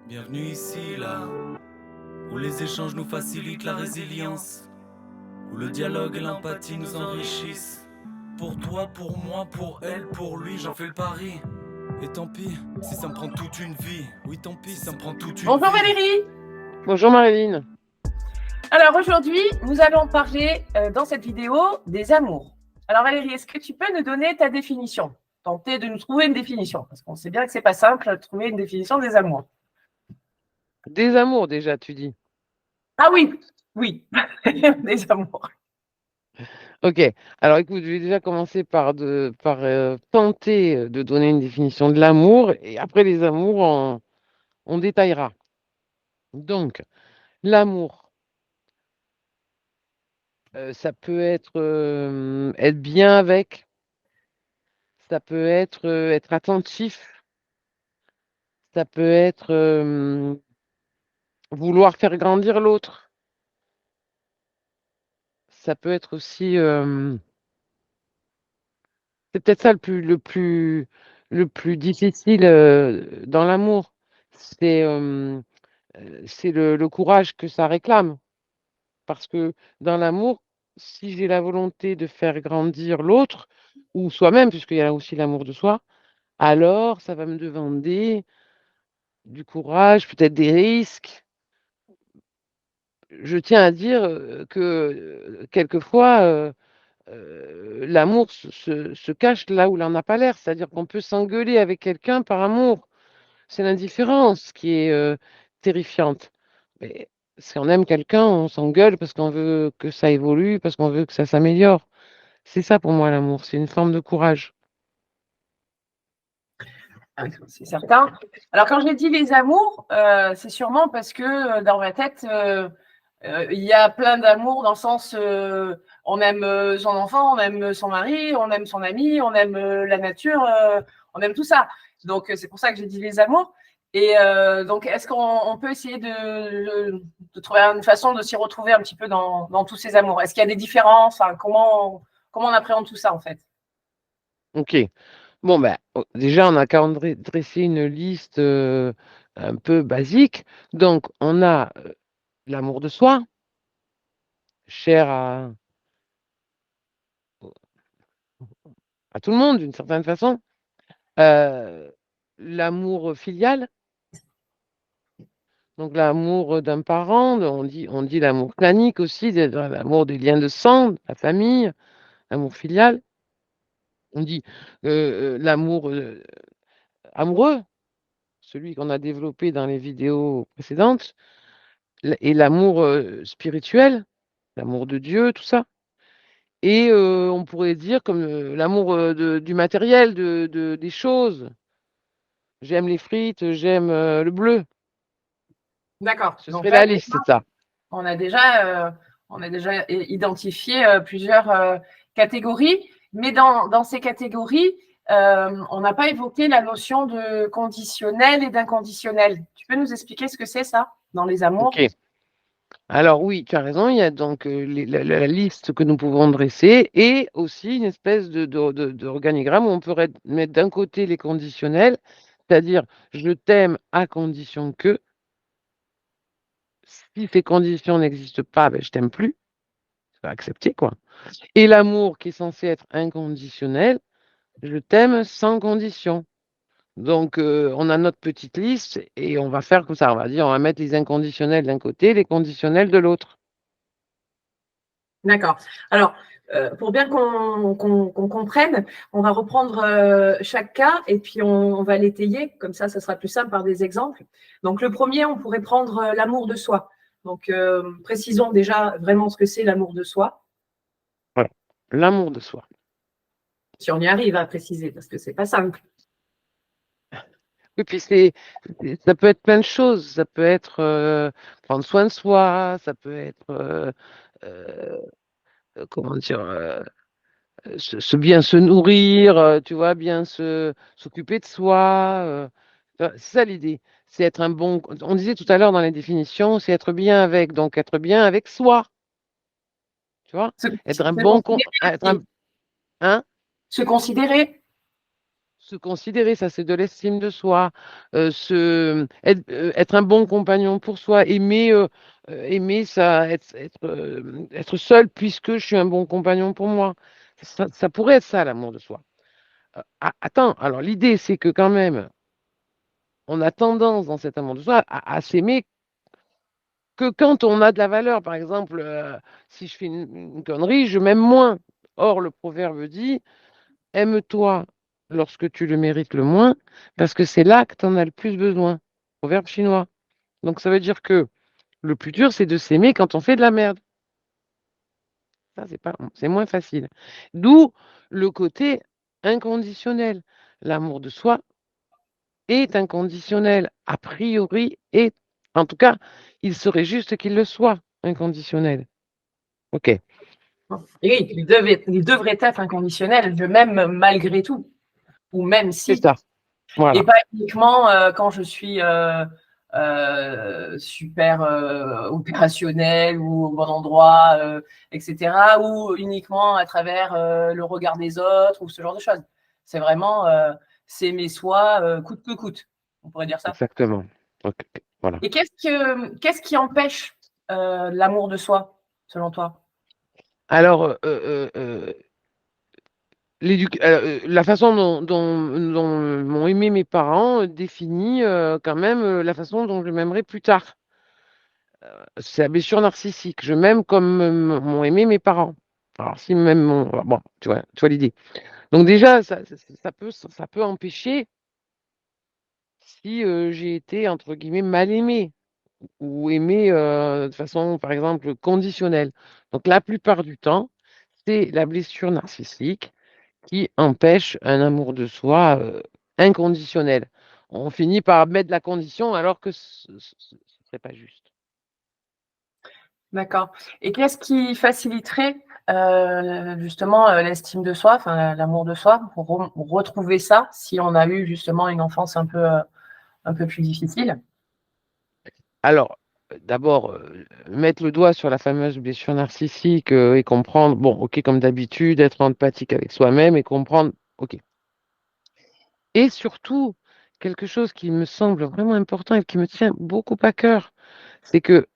Bienvenue ici, là, où les échanges nous facilitent la résilience, où le dialogue et l'empathie nous enrichissent. Pour toi, pour moi, pour elle, pour lui, j'en fais le pari. Et tant pis, si ça me prend toute une vie. Oui, tant pis, ça me prend toute une Bonjour vie. Valérie. Bonjour Marilyn. Alors aujourd'hui, nous allons parler dans cette vidéo des amours. Alors Valérie, est-ce que tu peux nous donner ta définition? Tenter de nous trouver une définition, parce qu'on sait bien que c'est pas simple de trouver une définition des amours. Des amours déjà, tu dis. Ah oui, oui, des amours. Ok. Alors écoute, je vais déjà commencer par tenter de donner une définition de l'amour et après les amours, on détaillera. Donc, l'amour, ça peut être bien avec, ça peut être attentif, ça peut être vouloir faire grandir l'autre, ça peut être aussi c'est peut-être ça le plus difficile dans l'amour. C'est le courage que ça réclame. Parce que dans l'amour, si j'ai la volonté de faire grandir l'autre, ou soi-même, puisqu'il y a aussi l'amour de soi, alors ça va me demander du courage, peut-être des risques. Je tiens à dire que quelquefois, l'amour se cache là où l'on n'a pas l'air. C'est-à-dire qu'on peut s'engueuler avec quelqu'un par amour. C'est l'indifférence qui est terrifiante. Mais si on aime quelqu'un, on s'engueule parce qu'on veut que ça évolue, parce qu'on veut que ça s'améliore. C'est ça pour moi l'amour, c'est une forme de courage. C'est certain. Alors quand j'ai dit les amours, c'est sûrement parce que dans ma tête, il y a plein d'amour dans le sens, on aime son enfant, on aime son mari, on aime son ami, on aime la nature, on aime tout ça. Donc c'est pour ça que j'ai dit les amours. Et donc est-ce qu'on peut essayer de trouver une façon de s'y retrouver un petit peu dans tous ces amours? Est-ce qu'il y a des différences? Enfin, comment on appréhende tout ça en fait? Ok. Bon, ben, déjà, on a qu'à dresser une liste un peu basique. Donc, on a l'amour de soi, cher à tout le monde d'une certaine façon. Euh, L'amour filial, donc l'amour d'un parent, on dit l'amour clanique aussi, l'amour des liens de sang, de la famille, l'amour filial. On dit l'amour amoureux, celui qu'on a développé dans les vidéos précédentes, et l'amour spirituel, l'amour de Dieu, tout ça. Et on pourrait dire comme l'amour du matériel, des choses. J'aime les frites, j'aime le bleu. D'accord. Ce Donc serait là, la liste, ça. on a déjà identifié plusieurs catégories, mais dans ces catégories, on n'a pas évoqué la notion de conditionnel et d'inconditionnel. Tu peux nous expliquer ce que c'est ça dans les amours? Ok. Alors oui, tu as raison, il y a donc la liste que nous pouvons dresser et aussi une espèce d'organigramme où on pourrait mettre d'un côté les conditionnels, c'est-à-dire je t'aime à condition que, si ces conditions n'existent pas, ben, je t'aime plus, c'est pas accepté quoi. Et l'amour qui est censé être inconditionnel, je t'aime sans condition. Donc on a notre petite liste et on va faire comme ça, on va mettre les inconditionnels d'un côté, les conditionnels de l'autre. D'accord. Alors, pour bien qu'on comprenne, on va reprendre chaque cas et puis on va l'étayer. Comme ça sera plus simple par des exemples. Donc, le premier, on pourrait prendre l'amour de soi. Donc, précisons déjà vraiment ce que c'est l'amour de soi. Voilà, l'amour de soi. Si on y arrive à préciser, parce que c'est pas simple. Oui, puis ça peut être plein de choses. Ça peut être prendre soin de soi, ça peut être, euh, comment dire, bien se nourrir, tu vois, bien s'occuper de soi. C'est ça l'idée. C'est être un bon. On disait tout à l'heure dans les définitions, c'est être bien avec. Donc être bien avec soi, tu vois. Se, Être un se bon. considérer Être aussi. un, hein? Se considérer. se considérer, ça c'est de l'estime de soi, être un bon compagnon pour soi, aimer ça, être seul puisque je suis un bon compagnon pour moi. Ça pourrait être ça, l'amour de soi. Attends, alors l'idée c'est que quand même, on a tendance dans cet amour de soi à s'aimer que quand on a de la valeur. Par exemple, si je fais une connerie, je m'aime moins. Or, le proverbe dit, aime-toi lorsque tu le mérites le moins, parce que c'est là que tu en as le plus besoin. Proverbe chinois. Donc ça veut dire que le plus dur, c'est de s'aimer quand on fait de la merde. Ça, c'est moins facile. D'où le côté inconditionnel. L'amour de soi est inconditionnel, a priori, et en tout cas, il serait juste qu'il le soit inconditionnel. Ok, Et il devrait être inconditionnel, je m'aime malgré tout, ou même c'est si. ça. Et Voilà, pas uniquement quand je suis super opérationnel ou au bon endroit, etc. Ou uniquement à travers le regard des autres ou ce genre de choses. C'est vraiment s'aimer soi coûte que coûte. On pourrait dire ça. exactement. Ok, voilà. Et qu'est-ce qui empêche l'amour de soi, selon toi? Alors, la façon dont m'ont aimé mes parents définit quand même la façon dont je m'aimerais plus tard. C'est la blessure narcissique. Je m'aime comme m'ont aimé mes parents. Alors, si même bon, tu vois l'idée. Donc déjà, ça peut empêcher si j'ai été, entre guillemets, mal aimé ou aimé de façon, par exemple, conditionnelle. Donc la plupart du temps, c'est la blessure narcissique qui empêche un amour de soi inconditionnel. On finit par mettre la condition alors que ce ne serait pas juste. D'accord. Et qu'est-ce qui faciliterait justement l'estime de soi, enfin l'amour de soi, pour retrouver ça si on a eu justement une enfance un peu plus difficile? Alors, d'abord, mettre le doigt sur la fameuse blessure narcissique et comprendre, bon, ok, comme d'habitude, être empathique avec soi-même et comprendre, ok. Et surtout, quelque chose qui me semble vraiment important et qui me tient beaucoup à cœur, c'est que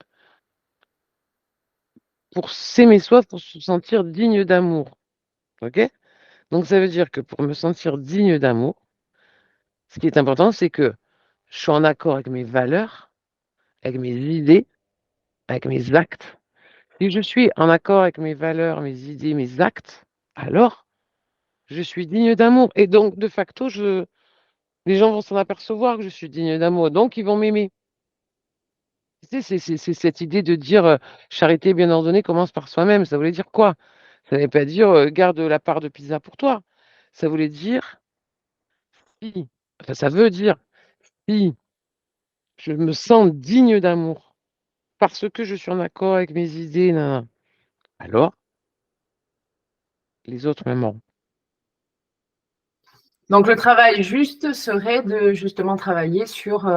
pour s'aimer soi, pour se sentir digne d'amour. Ok? Donc ça veut dire que pour me sentir digne d'amour, ce qui est important, c'est que je suis en accord avec mes valeurs, avec mes idées, avec mes actes. Si je suis en accord avec mes valeurs, mes idées, mes actes, alors je suis digne d'amour. Et donc, de facto, les gens vont s'en apercevoir que je suis digne d'amour. Donc, ils vont m'aimer. Tu sais, c'est cette idée de dire charité bien ordonnée commence par soi-même. Ça voulait dire quoi? Ça ne veut pas dire garde la part de pizza pour toi. Ça voulait dire si, enfin, ça veut dire si je me sens digne d'amour parce que je suis en accord avec mes idées, nan, nan, alors les autres m'aimeront. Donc le travail juste serait de justement travailler sur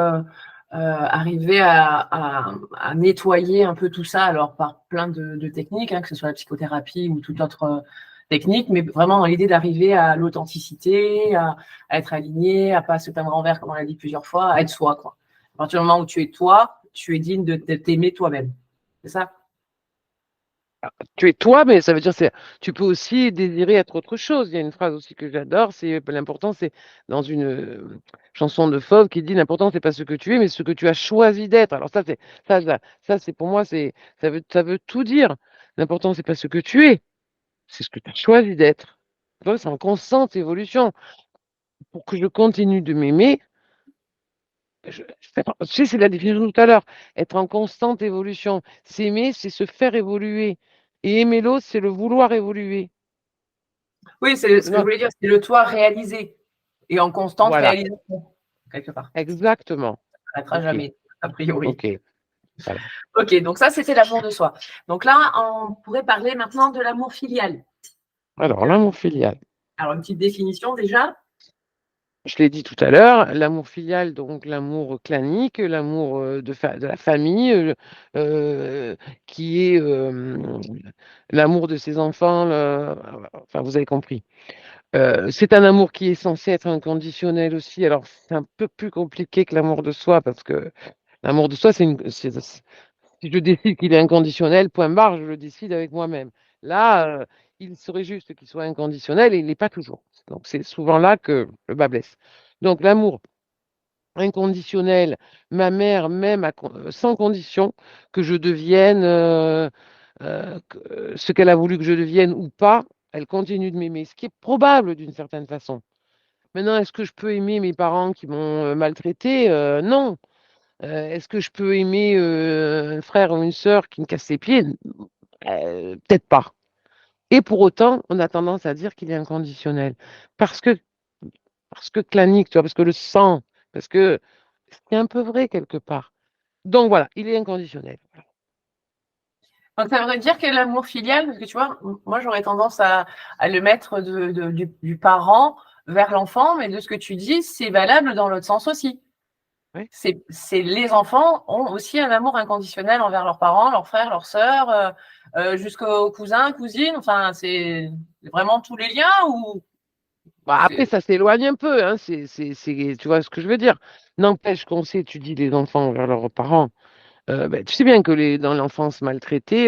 arriver à nettoyer un peu tout ça, alors par plein de techniques, hein, que ce soit la psychothérapie ou toute autre technique, mais vraiment dans l'idée d'arriver à l'authenticité, à être aligné, à pas se peindre en vert, comme on l'a dit plusieurs fois, à être soi, quoi. À partir du moment où tu es toi, tu es digne de t'aimer toi-même. C'est ça? Tu es toi, mais ça veut dire tu peux aussi désirer être autre chose. Il y a une phrase aussi que j'adore, c'est l'important, c'est dans une chanson de Fauve qui dit l'important c'est pas ce que tu es, mais ce que tu as choisi d'être. Alors ça c'est pour moi ça veut tout dire. L'important c'est pas ce que tu es, c'est ce que tu as choisi d'être. Tu vois, c'est en constante évolution. Pour que je continue de m'aimer, tu sais, c'est la définition de tout à l'heure. Être en constante évolution. S'aimer, c'est se faire évoluer. Et aimer l'autre, c'est le vouloir évoluer. Oui, c'est ce que je Non, voulais dire, c'est le toi réalisé et en constante voilà, réalisation, quelque part. exactement. Ça ne s'arrêtera Ok, jamais, a priori. ok, voilà. Ok, donc ça, c'était l'amour de soi. Donc là, on pourrait parler maintenant de l'amour filial. Donc, Alors, l'amour filial. alors, une petite définition déjà. Je l'ai dit tout à l'heure, l'amour filial, donc l'amour clanique, l'amour de la famille, euh, qui est l'amour de ses enfants, enfin, vous avez compris. C'est un amour qui est censé être inconditionnel aussi. Alors, c'est un peu plus compliqué que l'amour de soi parce que l'amour de soi, si je décide qu'il est inconditionnel, point barre, je le décide avec moi-même. Là, il serait juste qu'il soit inconditionnel et il n'est pas toujours. Donc, c'est souvent là que le bas blesse. Donc, l'amour inconditionnel, ma mère m'aime sans condition que je devienne ce qu'elle a voulu que je devienne ou pas, elle continue de m'aimer, ce qui est probable d'une certaine façon. Maintenant, est-ce que je peux aimer mes parents qui m'ont maltraité? Non. Est-ce que je peux aimer un frère ou une sœur qui me casse les pieds? Peut-être pas. Et pour autant, on a tendance à dire qu'il est inconditionnel. Parce que, parce que clanique, tu vois, parce que le sang, parce que c'est un peu vrai quelque part. Donc voilà, il est inconditionnel. Donc, ça voudrait dire que l'amour filial, parce que tu vois, moi j'aurais tendance à le mettre du parent vers l'enfant, mais de ce que tu dis, c'est valable dans l'autre sens aussi. Oui. Les enfants ont aussi un amour inconditionnel envers leurs parents, leurs frères, leurs sœurs, jusqu'aux cousins, cousines. Enfin, c'est vraiment tous les liens ou Bah, après, c'est- ça s'éloigne un peu, hein, tu vois ce que je veux dire. N'empêche qu'on sait, tu dis les enfants vers leurs parents. Ben, tu sais bien que dans l'enfance maltraitée,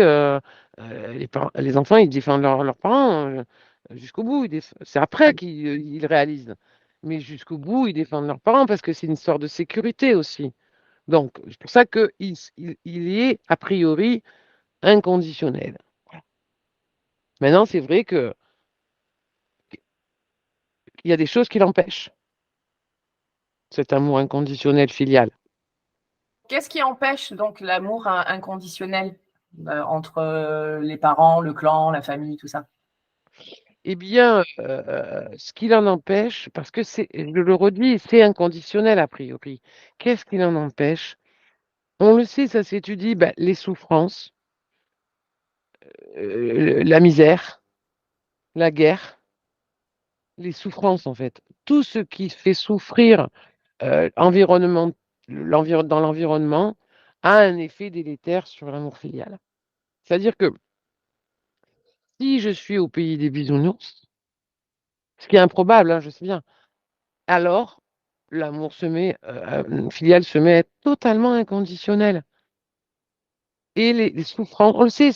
les enfants, ils défendent leurs parents jusqu'au bout. C'est après qu'ils réalisent. Mais jusqu'au bout, ils défendent leurs parents parce que c'est une sorte de sécurité aussi. Donc, c'est pour ça qu'il est a priori inconditionnel. Maintenant, c'est vrai qu'il y a des choses qui l'empêchent, cet amour inconditionnel filial. Qu'est-ce qui empêche donc l'amour inconditionnel entre les parents, le clan, la famille, tout ça? Eh bien, ce qui l'en empêche, parce que je le redis, c'est inconditionnel a priori. Qu'est-ce qui l'en empêche? On le sait, ça s'étudie, ben, les souffrances, la misère, la guerre, les souffrances en fait. Tout ce qui fait souffrir dans l'environnement a un effet délétère sur l'amour filial. C'est-à-dire que si je suis au pays des bisounours, ce qui est improbable, hein, je sais bien, alors l'amour filial se met à être totalement inconditionnel. Et les souffrances, on le sait,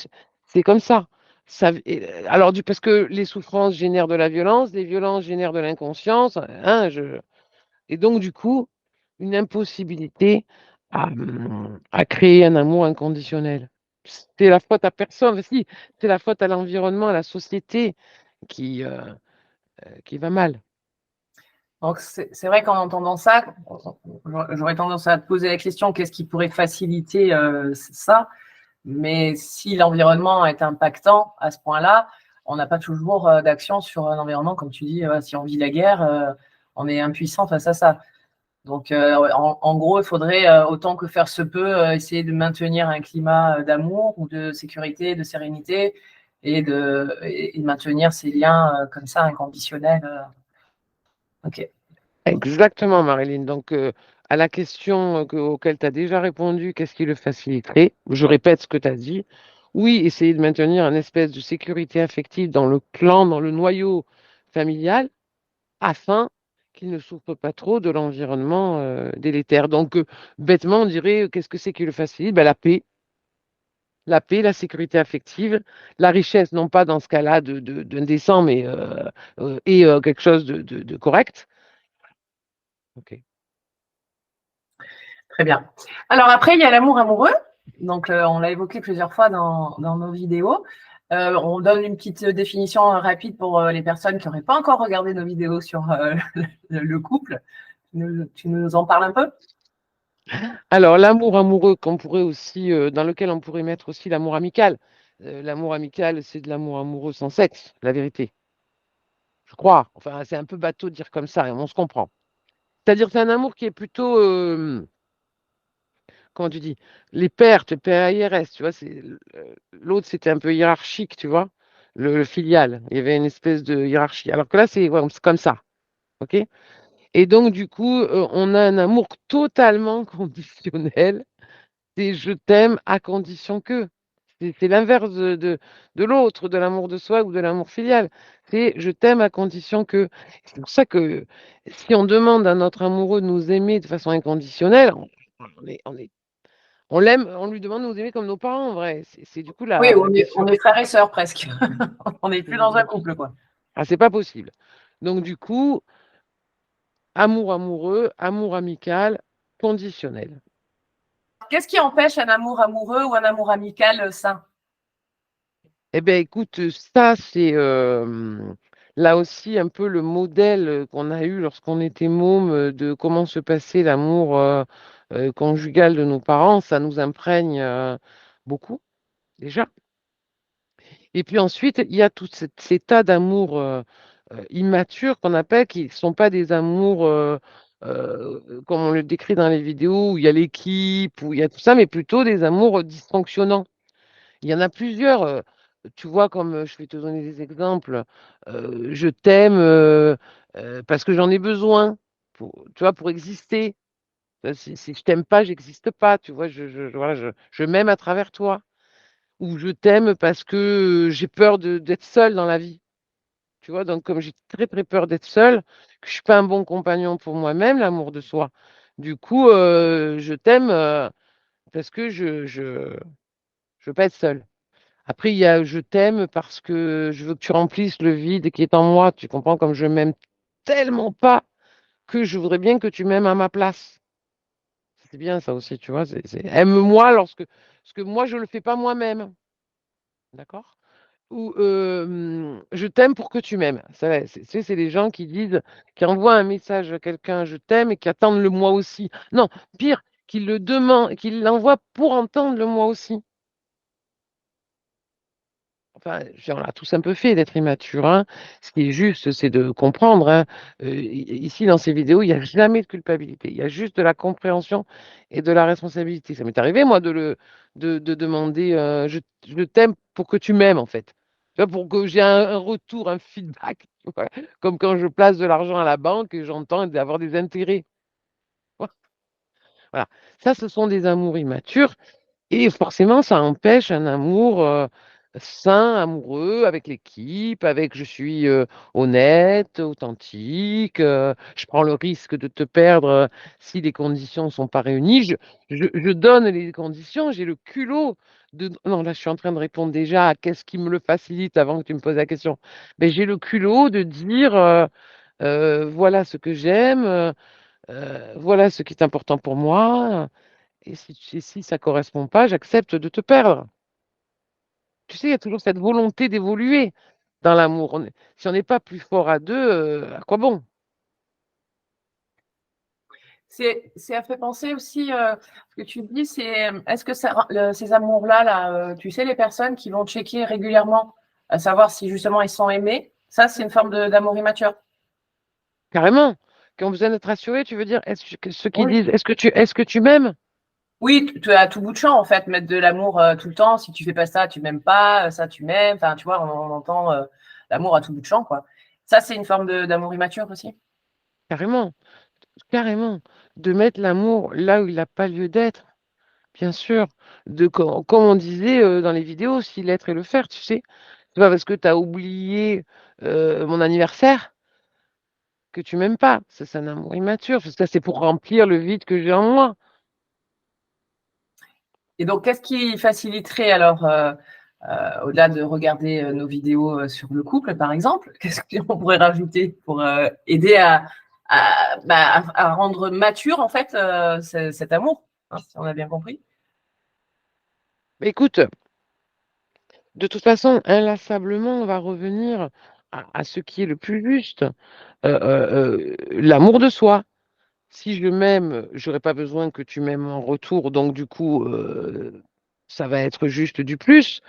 c'est comme ça. Alors, parce que les souffrances génèrent de la violence, les violences génèrent de l'inconscience, hein, et donc, du coup, une impossibilité à créer un amour inconditionnel. C'est la faute à personne, enfin, si, c'est la faute à l'environnement, à la société qui va mal. Donc, c'est vrai qu'en entendant ça, j'aurais tendance à te poser la question, qu'est-ce qui pourrait faciliter ça? Mais si l'environnement est impactant à ce point-là, on n'a pas toujours d'action sur un environnement, comme tu dis, si on vit la guerre, on est impuissant face à ça. Donc, en gros, il faudrait, autant que faire se peut, essayer de maintenir un climat d'amour ou de sécurité, de sérénité et de maintenir ces liens comme ça, inconditionnels. Ok. Exactement, Marilyn. Donc, à la question auquel tu as déjà répondu, qu'est-ce qui le faciliterait? Je répète ce que tu as dit. Oui, essayer de maintenir une espèce de sécurité affective dans le clan, dans le noyau familial, afin qu'il ne souffre pas trop de l'environnement délétère. Donc, bêtement, on dirait, qu'est-ce que c'est qui le facilite? Ben, la paix, la sécurité affective, la richesse, non pas dans ce cas-là d'indécent, mais quelque chose de correct. Ok. Très bien. Alors après, il y a l'amour amoureux. Donc, on l'a évoqué plusieurs fois dans nos vidéos. On donne une petite définition rapide pour les personnes qui n'auraient pas encore regardé nos vidéos sur le couple. Tu nous en parles un peu? Alors, l'amour amoureux qu'on pourrait aussi, dans lequel on pourrait mettre aussi l'amour amical. L'amour amical, c'est de l'amour amoureux sans sexe, la vérité. Je crois. Enfin, c'est un peu bateau de dire comme ça, hein, on se comprend. C'est-à-dire que c'est un amour qui est plutôt, comment tu dis, les pères, tu PAIRS, tu vois, l'autre c'était un peu hiérarchique, tu vois, le filial. Il y avait une espèce de hiérarchie. Alors que là, c'est comme ça, ok? Et donc, du coup, on a un amour totalement conditionnel. C'est je t'aime à condition que. C'est l'inverse de l'autre, de l'amour de soi ou de l'amour filial. C'est je t'aime à condition que. C'est pour ça que si on demande à notre amoureux de nous aimer de façon inconditionnelle, on l'aime, on lui demande de nous aimer comme nos parents, en vrai. C'est du coup Oui, la on question. est frères et sœurs presque. On n'est plus dans un couple, quoi. Ah, c'est pas possible. Donc du coup, amour amoureux, amour amical, conditionnel. Qu'est-ce qui empêche un amour amoureux ou un amour amical sain? Eh bien, écoute, ça, c'est là aussi un peu le modèle qu'on a eu lorsqu'on était môme de comment se passait l'amour conjugal de nos parents. Ça nous imprègne beaucoup, déjà. Et puis ensuite, il y a tous ces tas d'amours immatures qu'on appelle, qui ne sont pas des amours comme on le décrit dans les vidéos, où il y a l'équipe, où il y a tout ça, mais plutôt des amours dysfonctionnants. Il y en a plusieurs, tu vois, comme je vais te donner des exemples. Je t'aime parce que j'en ai besoin, tu vois, pour exister. Si je t'aime pas, j'existe pas, tu vois, voilà, je m'aime à travers toi. Ou je t'aime parce que j'ai peur d'être seule dans la vie. Tu vois, donc comme j'ai très très peur d'être seule, que je suis pas un bon compagnon pour moi-même, l'amour de soi. Du coup, je t'aime parce que je veux pas être seule. Après, il y a je t'aime parce que je veux que tu remplisses le vide qui est en moi. Tu comprends, comme je m'aime tellement pas que je voudrais bien que tu m'aimes à ma place. C'est bien ça aussi, tu vois. Aime-moi parce que moi, je le fais pas moi-même. D'accord? Ou je t'aime pour que tu m'aimes. C'est les gens qui disent, qui envoient un message à quelqu'un, je t'aime, et qui attendent le moi aussi. Non, pire, qu'ils le demandent, qu'ils l'envoient pour entendre le moi aussi. Enfin, on l'a tous un peu fait d'être immature, hein. Ce qui est juste, c'est de comprendre, hein. Ici, dans ces vidéos, il n'y a jamais de culpabilité. Il y a juste de la compréhension et de la responsabilité. Ça m'est arrivé, moi, de demander je t'aime pour que tu m'aimes, en fait. Tu vois, pour que j'ai un retour, un feedback. Tu vois. Comme quand je place de l'argent à la banque et j'entends d'avoir des intérêts. Voilà. Ça, ce sont des amours immatures. Et forcément, ça empêche un amour sain, amoureux, avec l'équipe, avec je suis honnête, authentique, je prends le risque de te perdre si les conditions ne sont pas réunies. Je donne les conditions, j'ai le culot de. Non, là, je suis en train de répondre déjà à qu'est-ce qui me le facilite avant que tu me poses la question. Mais j'ai le culot de dire voilà ce que j'aime, voilà ce qui est important pour moi. Et si ça correspond pas, j'accepte de te perdre. Tu sais, il y a toujours cette volonté d'évoluer dans l'amour. Si on n'est pas plus fort à deux, à quoi bon? Ça fait penser aussi, ce que tu dis, est-ce que ces amours-là, là, tu sais, les personnes qui vont checker régulièrement, à savoir si justement ils sont aimés, ça, c'est une forme d'amour immature. Carrément. Qui ont besoin d'être rassurés, tu veux dire, ceux qui Oui. disent, est-ce que tu m'aimes? Oui, tu as tout bout de champ, en fait, mettre de l'amour tout le temps. Si tu fais pas ça, tu m'aimes pas, ça, tu m'aimes. Enfin, tu vois, on entend l'amour à tout bout de champ, quoi. Ça, c'est une forme d'amour immature aussi. Carrément, carrément. De mettre l'amour là où il n'a pas lieu d'être, bien sûr. Comme on disait dans les vidéos, si l'être et le faire, tu sais. C'est pas parce que tu as oublié mon anniversaire que tu m'aimes pas. Ça, c'est un amour immature. Parce que ça, c'est pour remplir le vide que j'ai en moi. Et donc, qu'est-ce qui faciliterait alors, au-delà de regarder nos vidéos sur le couple, par exemple, qu'est-ce qu'on pourrait rajouter pour aider à rendre mature, en fait, cet amour, hein, si on a bien compris? Mais écoute, de toute façon, inlassablement, on va revenir à ce qui est le plus juste, l'amour de soi. Si je m'aime, j'aurais pas besoin que tu m'aimes en retour, donc du coup, ça va être juste du plus.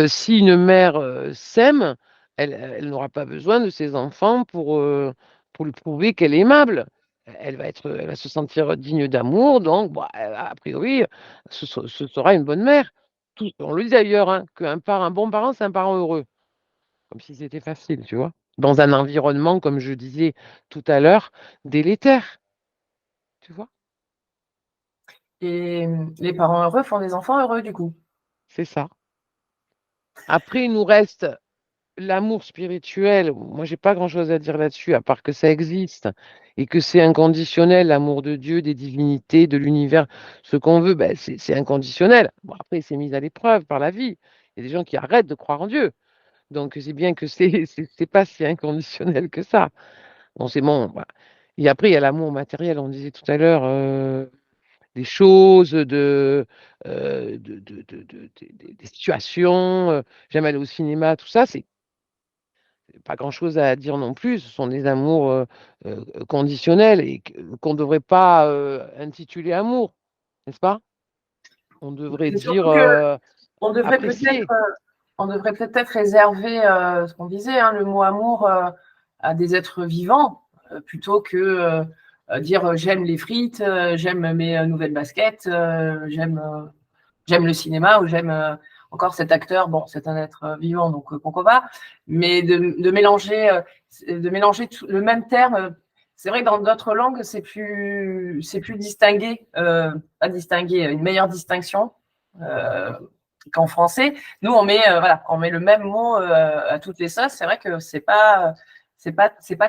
Si une mère s'aime, elle n'aura pas besoin de ses enfants pour lui prouver qu'elle est aimable. Elle va se sentir digne d'amour, donc bah, a priori, ce sera une bonne mère. On le dit d'ailleurs, hein, un bon parent, c'est un parent heureux, comme si c'était facile, tu vois. Dans un environnement, comme je disais tout à l'heure, délétère, tu vois. Et les parents heureux font des enfants heureux, du coup. C'est ça. Après, il nous reste l'amour spirituel. Moi, j'ai pas grand-chose à dire là-dessus, à part que ça existe et que c'est inconditionnel, l'amour de Dieu, des divinités, de l'univers, ce qu'on veut, ben, c'est inconditionnel. Bon, après, c'est mis à l'épreuve par la vie. Il y a des gens qui arrêtent de croire en Dieu. Donc, c'est bien que c'est pas si inconditionnel que ça. Bon, c'est bon. Voilà. Et après, il y a l'amour matériel. On disait tout à l'heure, des choses, des situations. J'aime aller au cinéma, tout ça. C'est pas grand-chose à dire non plus. Ce sont des amours conditionnels et qu'on ne devrait pas intituler amour, n'est-ce pas? On devrait C'est dire surtout que on devrait peut-être apprécier. on devrait peut-être réserver ce qu'on disait, hein, le mot amour à des êtres vivants plutôt que dire j'aime les frites, j'aime mes nouvelles baskets, j'aime le cinéma ou j'aime encore cet acteur. Bon, c'est un être vivant, donc pourquoi pas. Mais de mélanger le même terme. C'est vrai que dans d'autres langues, c'est plus distingué, pas distingué, une meilleure distinction euh, qu'en français. Nous, voilà, on met le même mot à toutes les sauces. C'est vrai que c'est pas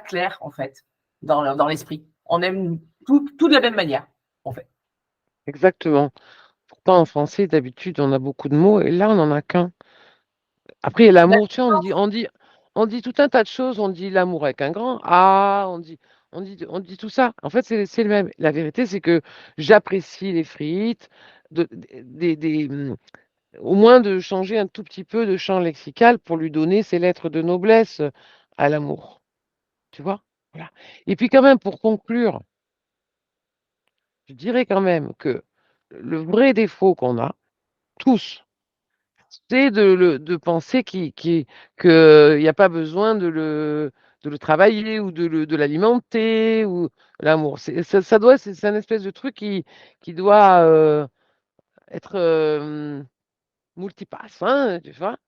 clair en fait dans l'esprit. On aime tout de la même manière, en fait. Exactement. Pourtant, en français, d'habitude, on a beaucoup de mots et là, on n'en a qu'un. Après, il y a l'amour, tu sais, on dit tout un tas de choses. On dit l'amour avec un grand A, on dit tout ça. En fait, c'est le même. La vérité, c'est que j'apprécie les frites, de- au moins de changer un tout petit peu de champ lexical pour lui donner ses lettres de noblesse à l'amour. Tu vois? Voilà. Et puis quand même, pour conclure, je dirais quand même que le vrai défaut qu'on a, tous, c'est de penser qu'il n'y a pas besoin de le travailler ou de l'alimenter ou l'amour. Ça doit, c'est un espèce de truc qui doit être multipasse, hein, tu vois?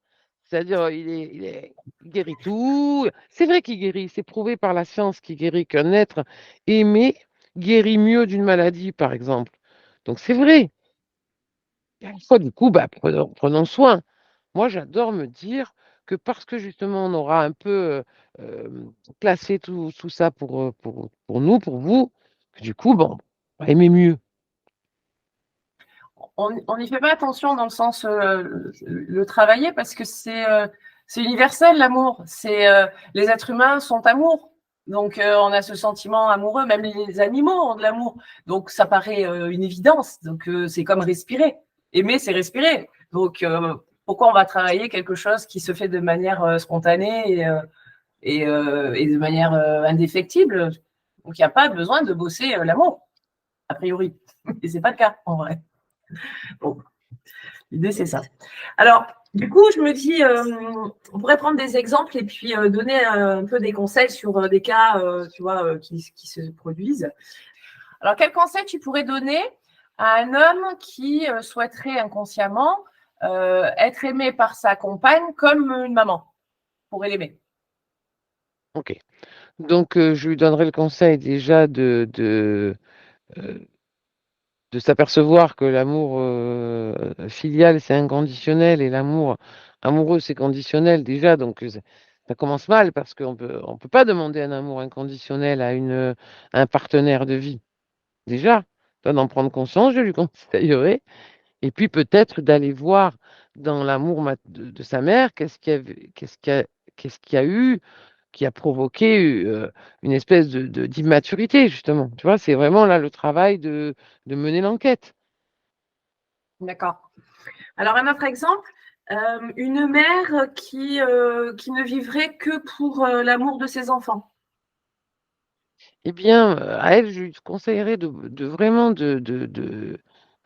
C'est-à-dire, il guérit tout. C'est vrai qu'il guérit, c'est prouvé par la science qu'il guérit qu'un être aimé guérit mieux d'une maladie, par exemple. Donc c'est vrai. Et à la fois, du coup, bah, prenons soin. Moi, j'adore me dire que parce que justement, on aura un peu classé tout ça pour nous, pour vous, que du coup, bon, on va aimer mieux. On n'y fait pas attention dans le sens le travailler parce que c'est universel l'amour. Les êtres humains sont amour. Donc on a ce sentiment amoureux, même les animaux ont de l'amour. Donc ça paraît une évidence. Donc c'est comme respirer. Aimer, c'est respirer. Donc pourquoi on va travailler quelque chose qui se fait de manière spontanée et de manière indéfectible? Donc il n'y a pas besoin de bosser l'amour, a priori. Et c'est pas le cas en vrai. Bon. L'idée, c'est ça. Alors, du coup, je me dis, on pourrait prendre des exemples et puis donner un peu des conseils sur des cas, tu vois, qui se produisent. Alors, quel conseil tu pourrais donner à un homme qui souhaiterait inconsciemment être aimé par sa compagne comme une maman pourrait l'aimer? Ok. Donc, je lui donnerai le conseil déjà euh, de s'apercevoir que l'amour filial, c'est inconditionnel et l'amour amoureux, c'est conditionnel déjà. Donc, ça commence mal parce on peut pas demander un amour inconditionnel à un partenaire de vie. Déjà, d'en prendre conscience, je lui conseillerais. Et puis peut-être d'aller voir dans l'amour de sa mère, qu'est-ce qu'il y a eu qui a provoqué une espèce d'immaturité, justement. Tu vois, c'est vraiment là le travail de mener l'enquête. D'accord. Alors, un autre exemple, une mère qui ne vivrait que pour l'amour de ses enfants. Eh bien, à elle, je lui conseillerais de vraiment de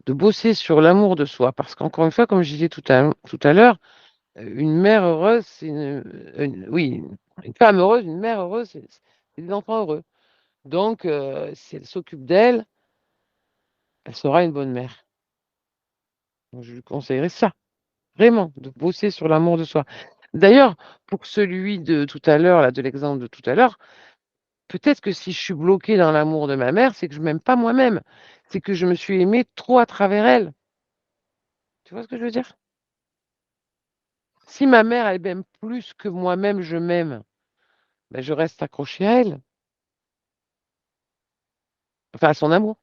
bosser sur l'amour de soi. Parce qu'encore une fois, comme je disais tout à l'heure, une mère heureuse, oui, une femme heureuse, une mère heureuse, c'est des enfants heureux. Donc, si elle s'occupe d'elle, elle sera une bonne mère. Donc, je lui conseillerais ça, vraiment, de bosser sur l'amour de soi. D'ailleurs, pour celui de tout à l'heure, là, de l'exemple de tout à l'heure, peut-être que si je suis bloquée dans l'amour de ma mère, c'est que je m'aime pas moi-même. C'est que je me suis aimée trop à travers elle. Tu vois ce que je veux dire? Si ma mère, elle m'aime plus que moi-même, je m'aime, ben, je reste accrochée à elle, enfin à son amour,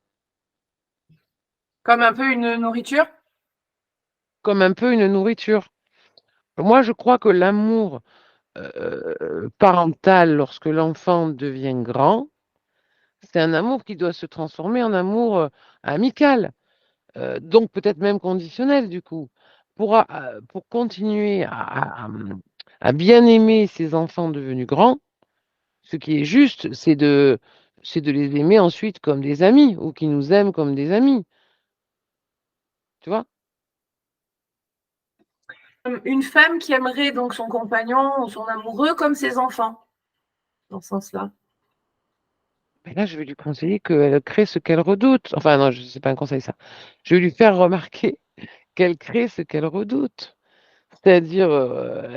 Comme un peu une nourriture? comme un peu une nourriture. Moi, je crois que l'amour parental, lorsque l'enfant devient grand, c'est un amour qui doit se transformer en amour amical, donc peut-être même conditionnel du coup, pour continuer à bien aimer ses enfants devenus grands. Ce qui est juste, c'est de les aimer ensuite comme des amis ou qui nous aiment comme des amis. Tu vois? Une femme qui aimerait donc son compagnon ou son amoureux comme ses enfants, dans ce sens-là. Mais là, je vais lui conseiller qu'elle crée ce qu'elle redoute. Enfin, non, je sais pas un conseil, ça. Je vais lui faire remarquer qu'elle crée ce qu'elle redoute. C'est-à-dire,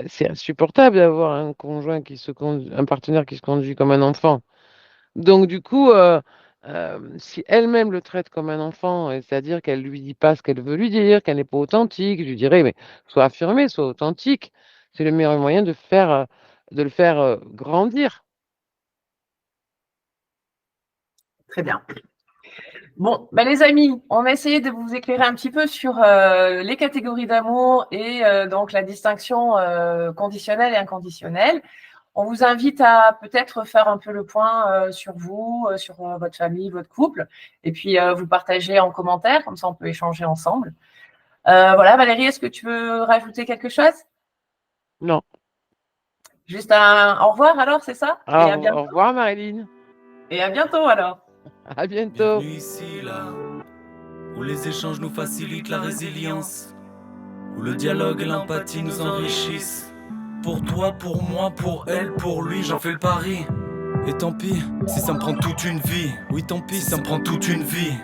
c'est insupportable d'avoir un partenaire qui se conduit comme un enfant. Donc, du coup, si elle-même le traite comme un enfant, c'est-à-dire qu'elle lui dit pas ce qu'elle veut lui dire, qu'elle n'est pas authentique, je lui dirais, mais sois affirmé, sois authentique. C'est le meilleur moyen de le faire grandir. Très bien. Bon, ben les amis, on a essayé de vous éclairer un petit peu sur les catégories d'amour et donc la distinction conditionnelle et inconditionnelle. On vous invite à peut-être faire un peu le point sur vous, sur votre famille, votre couple, et puis vous partager en commentaire, comme ça on peut échanger ensemble. Voilà, Valérie, est-ce que tu veux rajouter quelque chose? Non. Juste un au revoir alors, c'est ça? Et à bientôt. Au revoir, Marilyn. Et à bientôt alors. À bientôt. Bienvenue ici, là, où les échanges nous facilitent la résilience, où le dialogue et l'empathie nous enrichissent. Pour toi, pour moi, pour elle, pour lui, j'en fais le pari. Et tant pis, si ça me prend toute une vie. Oui, tant pis, si ça me prend toute une vie.